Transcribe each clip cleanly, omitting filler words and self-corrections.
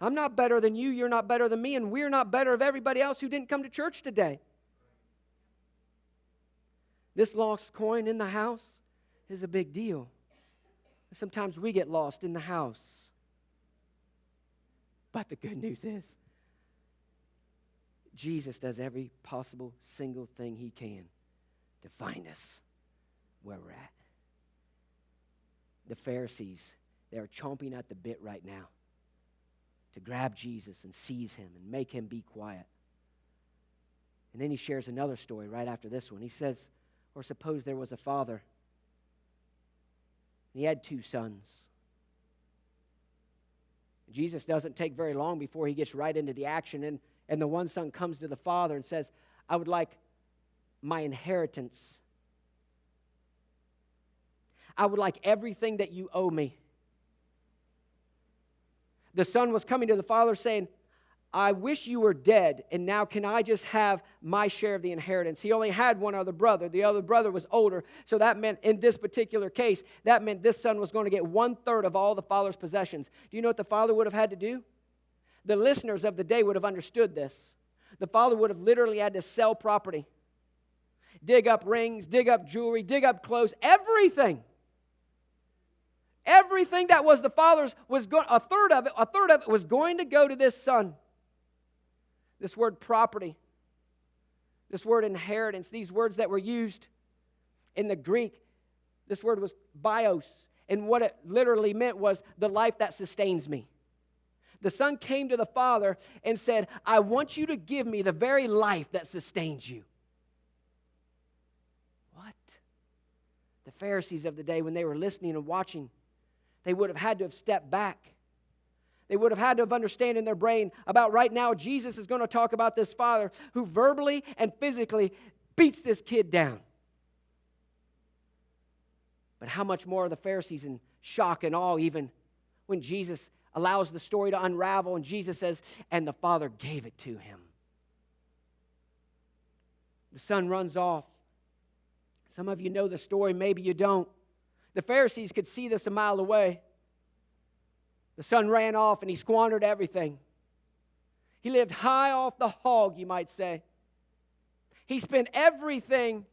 I'm not better than you, you're not better than me, and we're not better of everybody else who didn't come to church today. This lost coin in the house is a big deal. Sometimes we get lost in the house. But the good news is, Jesus does every possible single thing He can to find us where we're at. The Pharisees, they are chomping at the bit right now to grab Jesus and seize Him and make Him be quiet. And then He shares another story right after this one. He says, or suppose there was a father, and he had 2 sons. Jesus doesn't take very long before He gets right into the action, and the one son comes to the father and says, I would like my inheritance. I would like everything that you owe me. The son was coming to the father saying, I wish you were dead, and now can I just have my share of the inheritance? He only had one other brother. The other brother was older, so that meant in this particular case, that meant this son was going to get 1/3 of all the father's possessions. Do you know what the father would have had to do? The listeners of the day would have understood this. The father would have literally had to sell property, dig up rings, dig up jewelry, dig up clothes, everything. Everything that was the father's was going. A third of it was going to go to this son. This word property, this word inheritance, these words that were used in the Greek, this word was bios, and what it literally meant was the life that sustains me. The son came to the father and said, I want you to give me the very life that sustains you. What? The Pharisees of the day, when they were listening and watching, they would have had to have stepped back. They would have had to have understood in their brain about right now, Jesus is going to talk about this father who verbally and physically beats this kid down. But how much more are the Pharisees in shock and awe even when Jesus allows the story to unravel and Jesus says, and the father gave it to him. The son runs off. Some of you know the story, maybe you don't. The Pharisees could see this a mile away. The son ran off and he squandered everything. He lived high off the hog, you might say. He spent everything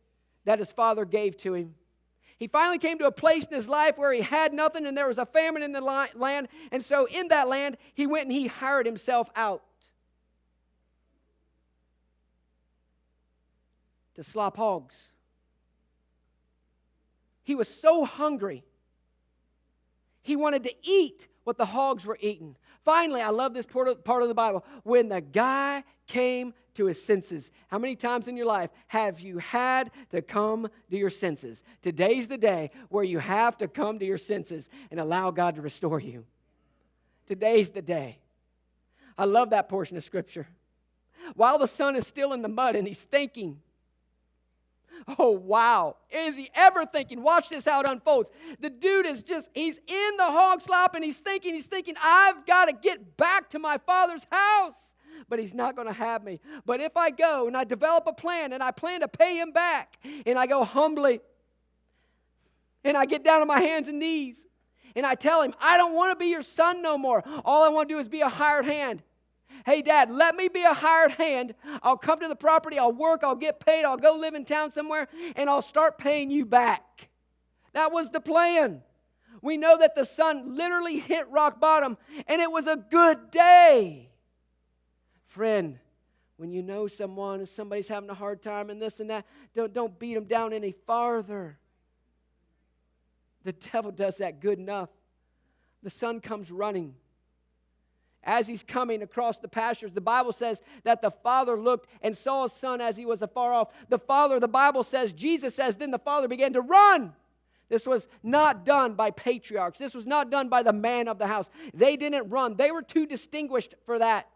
that his father gave to him. He finally came to a place in his life where he had nothing and there was a famine in the land. And so in that land, he went and he hired himself out to slop hogs. He was so hungry. He wanted to eat what the hogs were eating. Finally, I love this part of the Bible. When the guy came to his senses. How many times in your life have you had to come to your senses? Today's the day where you have to come to your senses and allow God to restore you. Today's the day. I love that portion of Scripture. While the son is still in the mud and he's thinking, oh, wow. Is he ever thinking? Watch this how it unfolds. The dude is he's in the hog slop and he's thinking, I've got to get back to my father's house. But he's not going to have me. But if I go and I develop a plan and I plan to pay him back and I go humbly and I get down on my hands and knees and I tell him, I don't want to be your son no more. All I want to do is be a hired hand. Hey, Dad, let me be a hired hand. I'll come to the property, I'll work, I'll get paid, I'll go live in town somewhere, and I'll start paying you back. That was the plan. We know that the son literally hit rock bottom, and it was a good day. Friend, when you know someone and somebody's having a hard time and this and that, don't beat them down any farther. The devil does that good enough. The son comes running. As he's coming across the pastures, the Bible says that the father looked and saw his son as he was afar off. The Bible says, Jesus says, then the father began to run. This was not done by patriarchs. This was not done by the man of the house. They didn't run. They were too distinguished for that.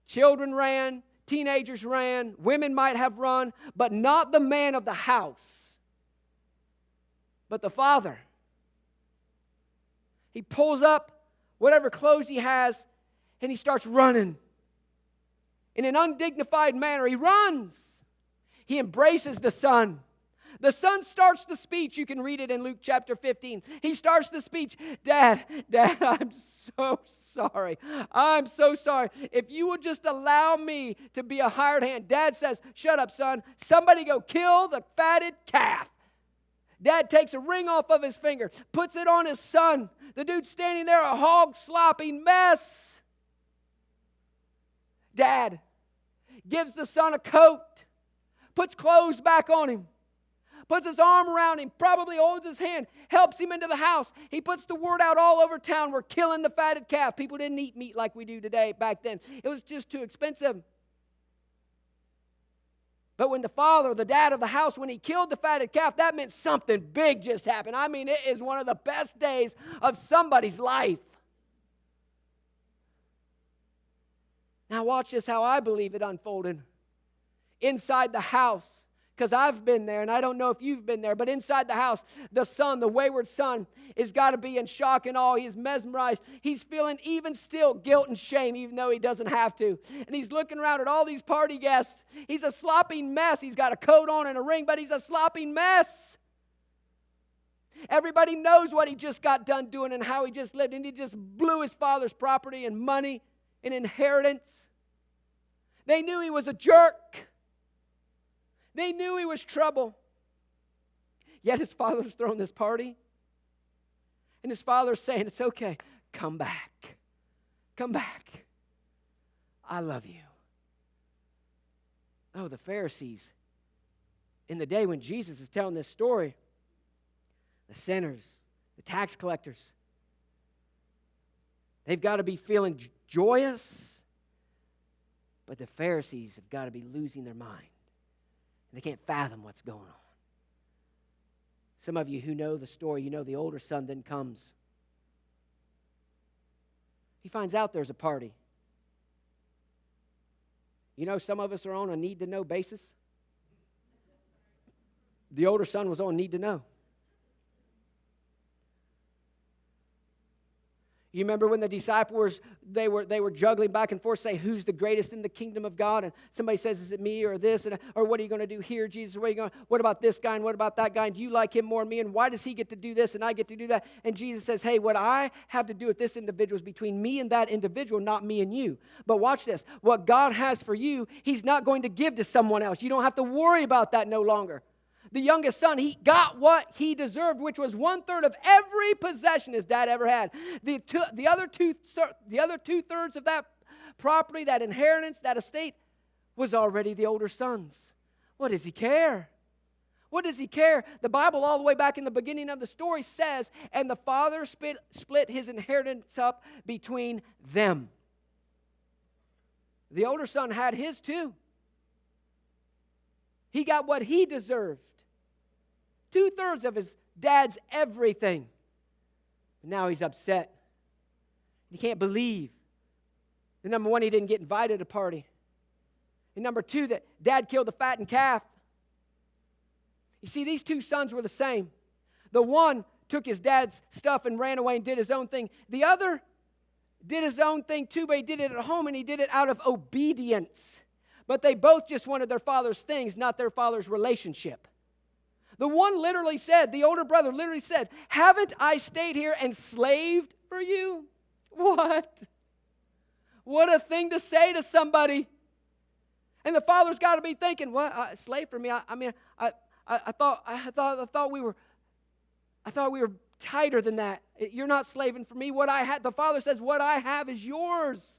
Children ran, teenagers ran, women might have run, but not the man of the house. But the father. He pulls up whatever clothes he has, and he starts running. In an undignified manner, he runs. He embraces the son. The son starts the speech. You can read it in Luke chapter 15. He starts the speech. Dad, I'm so sorry. I'm so sorry. If you would just allow me to be a hired hand. Dad says, shut up, son. Somebody go kill the fatted calf. Dad takes a ring off of his finger, puts it on his son. The dude's standing there, a hog slopping mess. Dad gives the son a coat, puts clothes back on him, puts his arm around him, probably holds his hand, helps him into the house. He puts the word out all over town, we're killing the fatted calf. People didn't eat meat like we do today back then. It was just too expensive. But when the dad of the house, when he killed the fatted calf, that meant something big just happened. I mean, it is one of the best days of somebody's life. Now watch this, how I believe it unfolded. Inside the house, because I've been there, and I don't know if you've been there, but inside the house, the son, the wayward son, has got to be in shock and awe. He is mesmerized. He's feeling even still guilt and shame, even though he doesn't have to. And he's looking around at all these party guests. He's a sloppy mess. He's got a coat on and a ring, but he's a sloppy mess. Everybody knows what he just got done doing and how he just lived, and he just blew his father's property and money and inheritance. They knew he was a jerk. They knew he was trouble. Yet his father's throwing this party. And his father's saying, it's okay. Come back. Come back. I love you. Oh, the Pharisees. In the day when Jesus is telling this story, the sinners, the tax collectors, they've got to be feeling joyous. But the Pharisees have got to be losing their mind. They can't fathom what's going on. Some of you who know the story, you know the older son then comes. He finds out there's a party. You know, some of us are on a need-to-know basis. The older son was on need-to-know. You remember when the disciples, they were juggling back and forth, say, who's the greatest in the kingdom of God? And somebody says, is it me or this? Or what are you going to do here, Jesus? What about this guy and what about that guy? And do you like him more than me? And why does he get to do this and I get to do that? And Jesus says, hey, what I have to do with this individual is between me and that individual, not me and you. But watch this. What God has for you, he's not going to give to someone else. You don't have to worry about that no longer. The youngest son, he got what he deserved, which was 1/3 of every possession his dad ever had. The other two-thirds of that property, that inheritance, that estate, was already the older son's. What does he care? What does he care? The Bible, all the way back in the beginning of the story, says, and the father split his inheritance up between them. The older son had his too. He got what he deserved. 2/3 of his dad's everything. Now he's upset. He can't believe. And number one, he didn't get invited to a party. And number two, that dad killed the fattened calf. You see, these two sons were the same. The one took his dad's stuff and ran away and did his own thing. The other did his own thing too, but he did it at home and he did it out of obedience. But they both just wanted their father's things, not their father's relationship. The one literally said, the older brother literally said, haven't I stayed here and slaved for you? What? What a thing to say to somebody. And the father's got to be thinking, what? Slave for me? I thought we were tighter than that. You're not slaving for me. What I had, the father says, what I have is yours.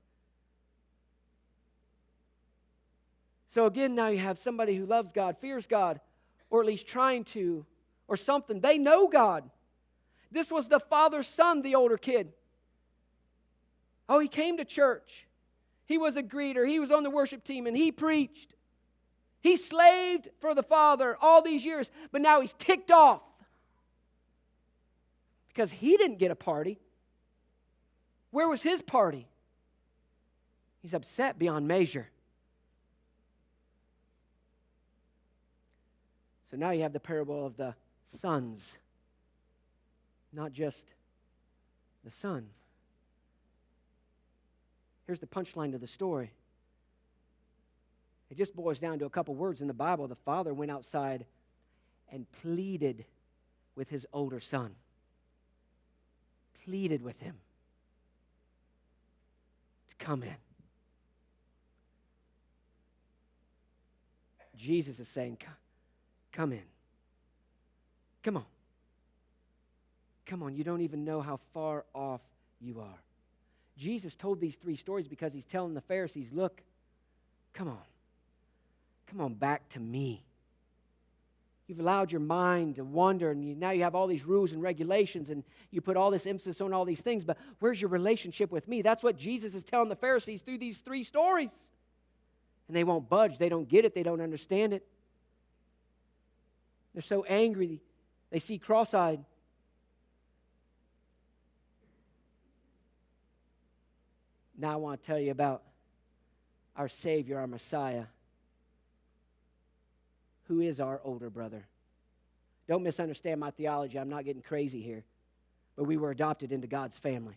So again, now you have somebody who loves God, fears God, or at least trying to, or something. They know God. This was the father's son, the older kid. Oh, he came to church. He was a greeter. He was on the worship team, and he preached. He slaved for the father all these years, but now he's ticked off because he didn't get a party. Where was his party? He's upset beyond measure. So now you have the parable of the sons, not just the son. Here's the punchline of the story. It just boils down to a couple words in the Bible. The father went outside and pleaded with his older son. Pleaded with him to come in. Jesus is saying, come in. Come on. Come on, you don't even know how far off you are. Jesus told these 3 stories because he's telling the Pharisees, look, come on back to me. You've allowed your mind to wander, and now you have all these rules and regulations, and you put all this emphasis on all these things, but where's your relationship with me? That's what Jesus is telling the Pharisees through these 3 stories. And they won't budge. They don't get it. They don't understand it. They're so angry. They see cross-eyed. Now I want to tell you about our Savior, our Messiah, who is our older brother. Don't misunderstand my theology. I'm not getting crazy here. But we were adopted into God's family.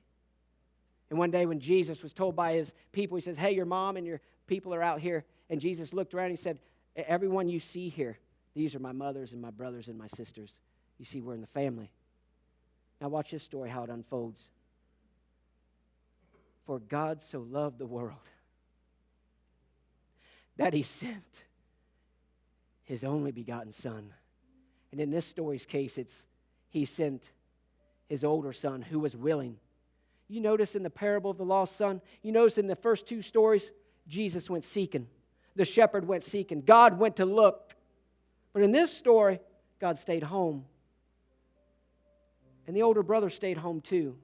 And one day when Jesus was told by his people, he says, hey, your mom and your people are out here. And Jesus looked around and he said, everyone you see here, these are my mothers and my brothers and my sisters. You see, we're in the family. Now watch this story, how it unfolds. For God so loved the world that he sent his only begotten son. And in this story's case, he sent his older son who was willing. You notice in the parable of the lost son, you notice in the first 2 stories, Jesus went seeking. The shepherd went seeking. God went to look. But in this story, God stayed home. And the older brother stayed home too.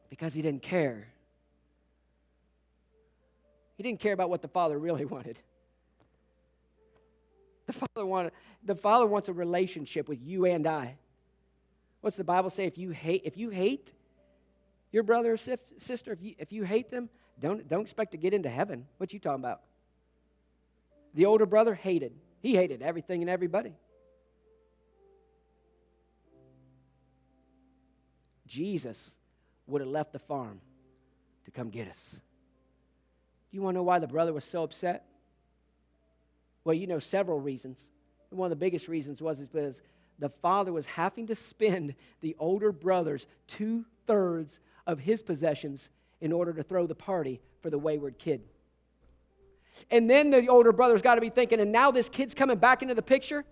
Because he didn't care. He didn't care about what the father really wanted. The father wants a relationship with you and I. What's the Bible say? If you hate your brother or sister, if you hate them, don't expect to get into heaven. What you talking about? The older brother hated. He hated everything and everybody. Jesus would have left the farm to come get us. Do you want to know why the brother was so upset? Well, you know several reasons. And one of the biggest reasons was because the father was having to spend the older brother's 2/3 of his possessions in order to throw the party for the wayward kid. And then the older brother's got to be thinking, and now this kid's coming back into the picture,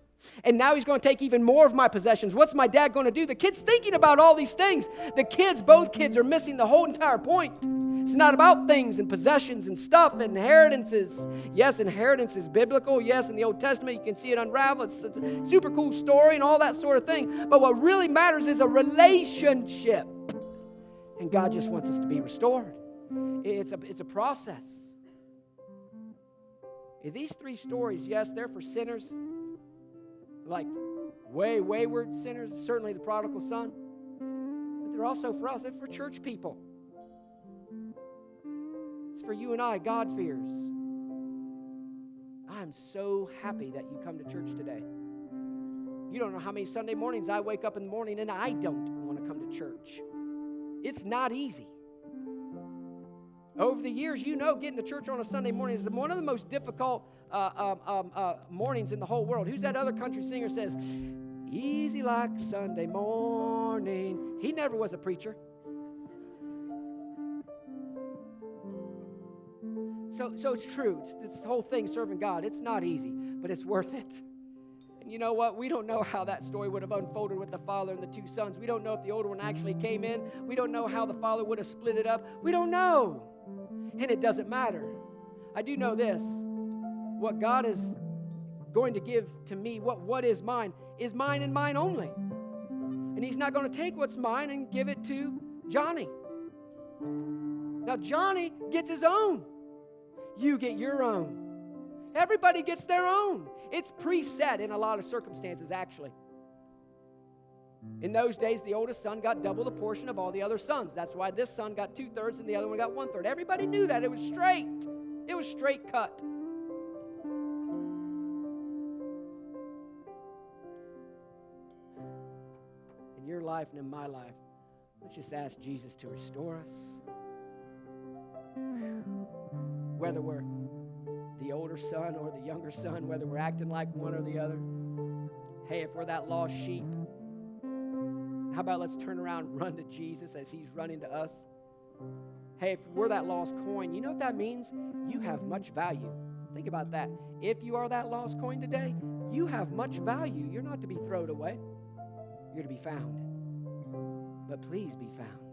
and now he's going to take even more of my possessions. What's my dad going to do? The kid's thinking about all these things. Both kids are missing the whole entire point. It's not about things and possessions and stuff and inheritances. Yes, inheritance is biblical. Yes, in the Old Testament you can see it unravel. It's a super cool story and all that sort of thing. But what really matters is a relationship. And God just wants us to be restored. It's a process. These 3 stories, yes, they're for sinners, like way wayward sinners, certainly the prodigal son. But they're also for us. They're for church people. It's for you and I, God-fears. I'm so happy that you come to church today. You don't know how many Sunday mornings I wake up in the morning and I don't want to come to church. It's not easy. Over the years, getting to church on a Sunday morning is one of the most difficult mornings in the whole world. Who's that other country singer says, easy like Sunday morning? He never was a preacher. So it's true. It's this whole thing, serving God. It's not easy, but it's worth it. And you know what? We don't know how that story would have unfolded with the father and the 2 sons. We don't know if the older one actually came in. We don't know how the father would have split it up. We don't know. And it doesn't matter. I do know this. What God is going to give to me, what is mine and mine only. And he's not going to take what's mine and give it to Johnny. Now, Johnny gets his own. You get your own. Everybody gets their own. It's preset in a lot of circumstances, actually. In those days, the oldest son got double the portion of all the other sons. That's why this son got 2/3 and the other one got 1/3. Everybody knew that. It was straight. It was straight cut. In your life and in my life, let's just ask Jesus to restore us. Whether we're the the older son or the younger son, whether we're acting like one or the other. Hey, if we're that lost sheep, how about let's turn around and run to Jesus as he's running to us? Hey, if we're that lost coin, you know what that means? You have much value. Think about that. If you are that lost coin today, you have much value. You're not to be thrown away. You're to be found. But please be found.